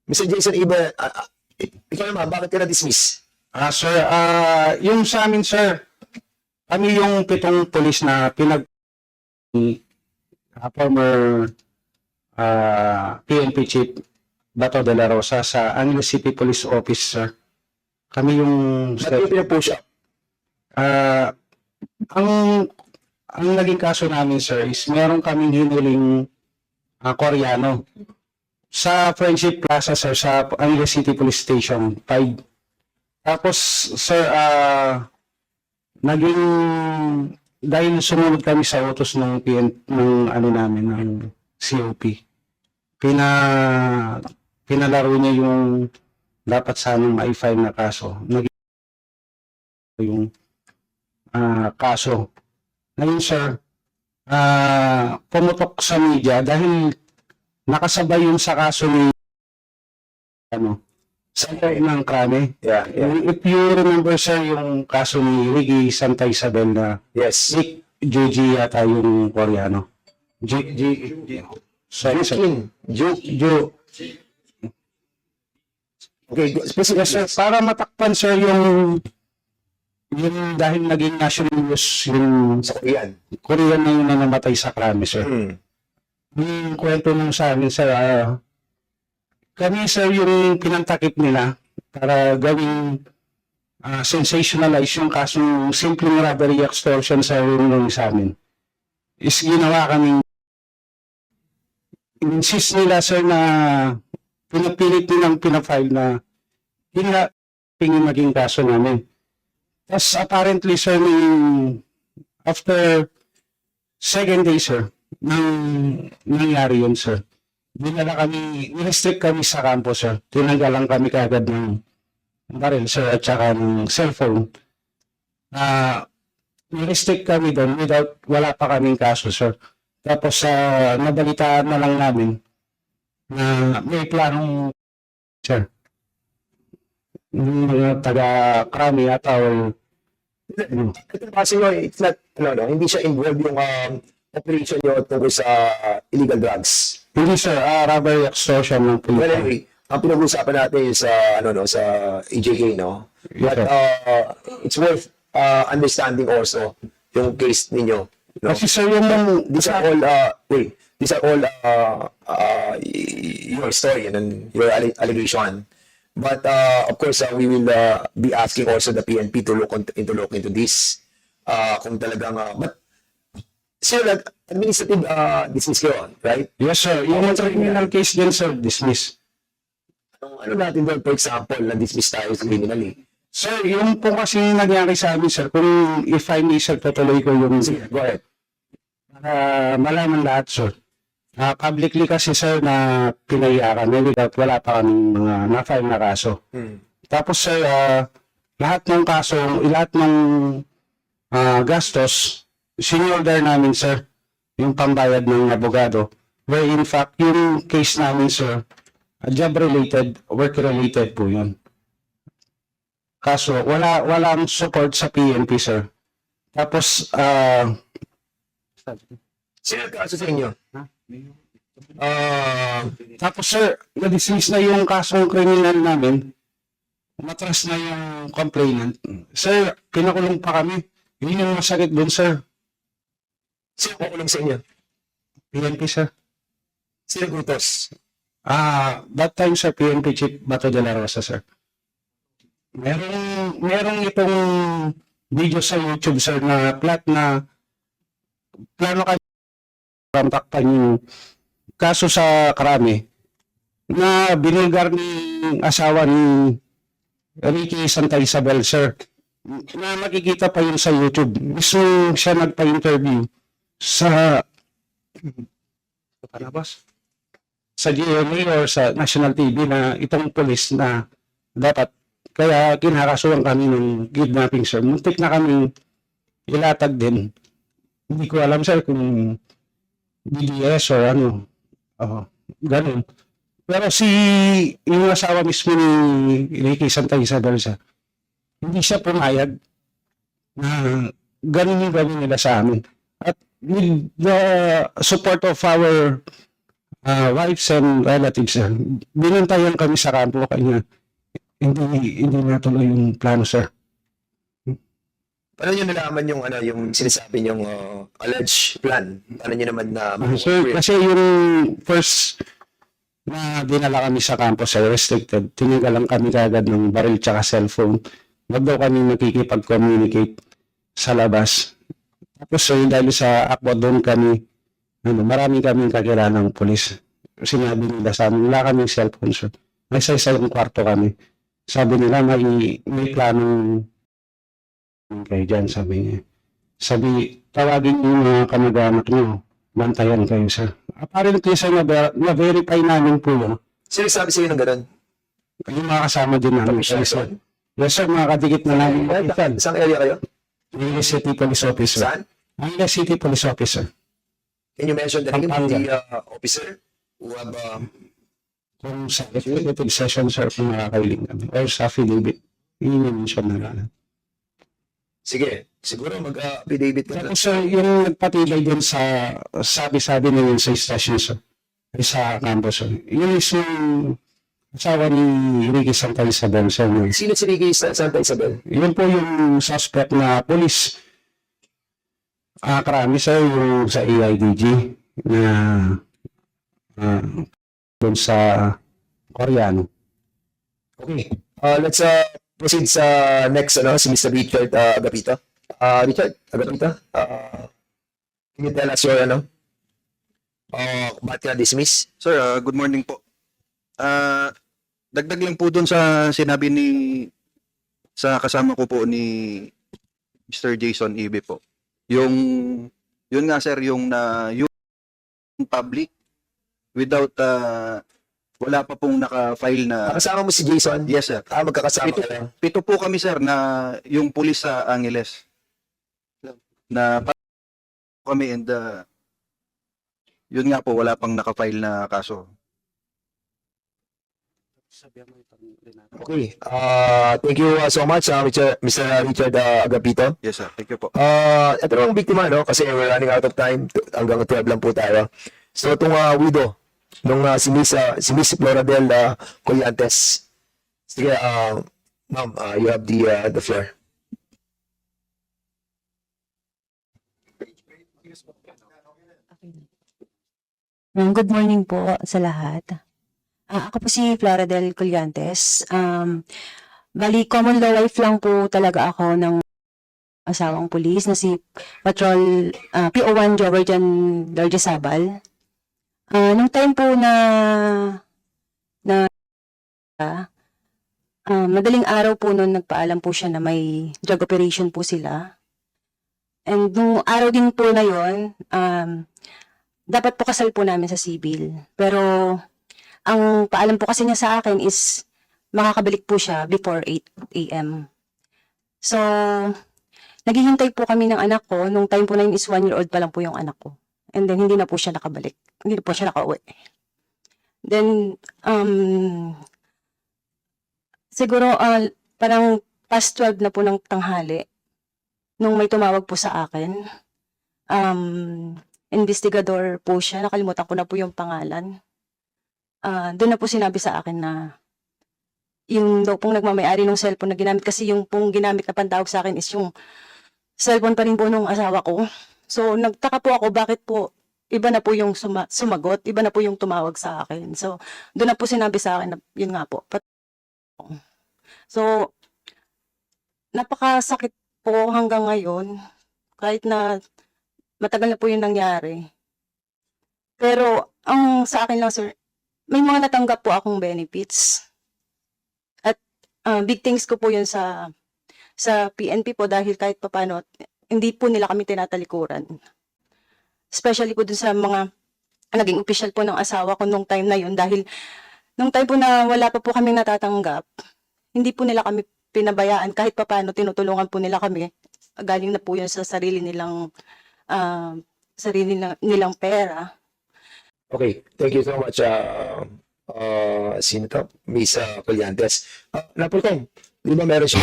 Mr. Jason Iba, ikaw naman, bakit ka na-dismiss? Sir, yung sa amin, sir, kami yung 7 pulis na former PNP Chief Bato de la Rosa sa Angeles City Police Office, sir. Kami yung... Ba't yung pinapush up? Ah, ang naging kaso namin, sir, is meron kaming hinuling Koreano sa Friendship Plaza, sir, sa Angeles City Police Station 5. Tapos, sir, naging dahil sumunod kami sa utos ng ano namin, ng COP. Pinalaro niya yung dapat sanang ma-file na kaso. Naging yung kaso. Ngayon, sir, pumutok sa media dahil nakasabay yun sa kaso ni Santay ng Krame. Yeah. If you remember, sir, yung kaso ni Ricky Santa Isabel na Yes. Joji yata yung Koreano. Sorry, sir. Okay, specific, Yes, sir. Para matakpan, sir, yung dahil naging national news yung sa Korean. Korean na yung namatay sa Krame, sir. Yung kwento nung sa amin, sir, kami, sir, yung pinantakip nila para gawing sensationalize yung kasong simpleng robbery extortion sa yung sa amin. Is ginawa kaming insist nila, sir, na pinapilit nilang pinafile na tingin maging kaso namin. Tapos apparently, sir, after second day, sir, nangyari yun, sir. Ni-restrict kami sa campus, sir. Tinanggalan kami kagad ng baril, sir, at saka ng cellphone. Ni-restrict kami doon wala pa kaming kaso, sir. Tapos nabalitaan na lang namin na may planong, sir, yung mga taga-Krami at Ito kasi nyo, it's not, hindi siya involved yung operation nyo tungkol sa illegal drugs. hindi, sir, robbery extortion ng Well, police. anyway, ang pinag-uusapan natin sa, sa EJK, no? Yes, But sir. it's worth understanding also yung case ninyo. No? Kasi, sir, yung These are all, these are all your story and your allegation. But of course, we will be asking also the PNP to look into this. Kung talagang, but sir, administrative dismiss kayo, right? yes, sir. Yung criminal case din, sir, dismiss. Ano natin doon, for example, na-dismiss tayo criminally? Sir, yung po kasi nangyari sa amin, sir, kung if I may, sir, tutuloy ko yung Go ahead. malaman lahat, sir. Publicly kasi, sir, na pinaya kami without wala pa kaming mga na-file na kaso. Tapos, sir, lahat ng kaso, lahat ng gastos, seniorder namin, sir, yung pambayad ng abogado. Where in fact, yung case namin, sir, job-related, work-related po yun. Kaso, walang support sa PNP, sir. Tapos, Sino kaso sa inyo? tapos, sir, na-dismiss na yung kasong kriminal namin. Matras na yung complainant. Sir, pinakulong pa kami. Yun yung masakit doon, sir. Sino kukulong sa inyo? PNP, sir. Sino gutos? That time, sir, PNP Chief Bato de la Rosa, sir. Merong itong video sa YouTube, sir, na plano kayo takpan yung kaso sa Krame na binulgar ng asawa ni Ricky Santa Isabel, sir. Na makikita pa yun sa YouTube. Mismo siya nagpa-interview sa GMA or sa National TV na itong police na dapat kaya kinakasuhan kami ng kidnapping, sir. Muntik na kami ilatag din. Hindi ko alam, sir, kung BDS or ano. Ganun. Pero yung asawa mismo ni Ricky Santa Isabel, sir, hindi siya pumayag na ganun yung gawin nila sa amin. At with the support of our wives and relatives, sir. Binantayan kami sa kampo kanya. Hindi natuloy yung plano, sir. Paano nyo nalaman yung, ano, yung sinasabi yung alleged plan? Paano nyo naman na Sir, kasi yung first na dinala kami sa campus, sir, restricted, tinigalan kami kagad ng baril tsaka cellphone. Wag daw kami nakikipag-communicate sa labas. Tapos, sir, dahil sa akbo doon kami, marami kaming kakilanang polis. Sinabi nila sa amin, wala kaming cellphone, sir. May isa yung kwarto kami. Sabi nila, may planong kayo dyan, sabi niya. Sabi, tawagin niyo yung mga kamag-anak niyo. Bantayan kayo, sir. Apparently, sir, na-verify namin po yun. Sino sabi sa'yo ng ganun? Yung mga kasama din namin. Commissioner Sir. Yes, sir, mga kadikit na namin. Saan area kayo? Angeles City Police Officer. Saan? Angeles City Police Officer. Can you mention the name of Pampanga. the officer who have Kung sa executive session, sir, kung makakailing kami. Or sa affidavit. I-mention na lang. sige, siguro mag-affidavit ka na. Tapos, sir, yung nagpatibay din sa sabi-sabi na yun sa station, sir. Ay, sa campus, sir. Yun is yung asawa ni Ricky Santa Isabel, sir. Sino si Ricky Santa Isabel? Yun po yung suspect na police. Karami, sir, yung sa AIDG na dun sa Koreano. Okay. Let's proceed sa next, si Mr. Richard Agapito. Richard Agapito, can you tell us your, bakit ka dismiss? Sir, good morning po. Dagdag lang po dun sa sinabi sa kasama ko po ni Mr. Jason Ibe po. Yun nga sir, yung public without wala pa pong naka-file na. Kasama mo si Jason? Yes sir. Magkakasama kayo. Pito po kami sir na yung pulis sa Angeles. Na kami and yun nga po, wala pang naka-file na kaso. Okay. Thank you so much, Mr. Richard Agapito. Yes sir, thank you po. Ito lang ang biktima, kasi we're running out of time. Hanggang 12 lang po tayo. So, itong widow, nung si Miss Floradel Collantes. Sige, ma'am, you have the floor. Good morning po sa lahat. Ako po si Flora del Collantes. Bali, common law wife lang po talaga ako ng asawang pulis na si Patrol PO1 Joverjan Darjesabal. Nung time po na madaling araw po noon nagpaalam po siya na may drug operation po sila. And nung araw din po na yon, dapat po kasal po namin sa civil. Pero ang paalam po kasi niya sa akin is makakabalik po siya before 8 a.m. So, naghihintay po kami ng anak ko. Nung time po na yun is 1-year-old pa lang po yung anak ko. And then, hindi na po siya nakabalik. Hindi na po siya nakauwi. Then, siguro, parang past 12 na po ng tanghali, nung may tumawag po sa akin, investigador po siya. Nakalimutan ko na po yung pangalan. Doon na po sinabi sa akin na yung daw pong nagmamayari ng cellphone na ginamit, kasi yung pong ginamit na pantawag sa akin is yung cellphone pa rin po nung asawa ko. So, nagtaka po ako bakit po iba na po yung sumagot, iba na po yung tumawag sa akin. So, doon na po sinabi sa akin na yun nga po. So, napakasakit po hanggang ngayon, kahit na matagal na po yung nangyari. Pero, ang sa akin lang, sir, may mga natanggap po akong benefits. At big things ko po yun sa PNP po, dahil kahit papano, hindi po nila kami tinatalikuran. Especially po dun sa mga naging official po ng asawa ko nung time na yun, dahil nung time po na wala pa po kami natatanggap, hindi po nila kami pinabayaan, kahit papano tinutulungan po nila kami. Galing na po yun sa sarili nilang pera. Okay, thank you so much, sino to? Miss Collantes. Napultong, di ba meron siya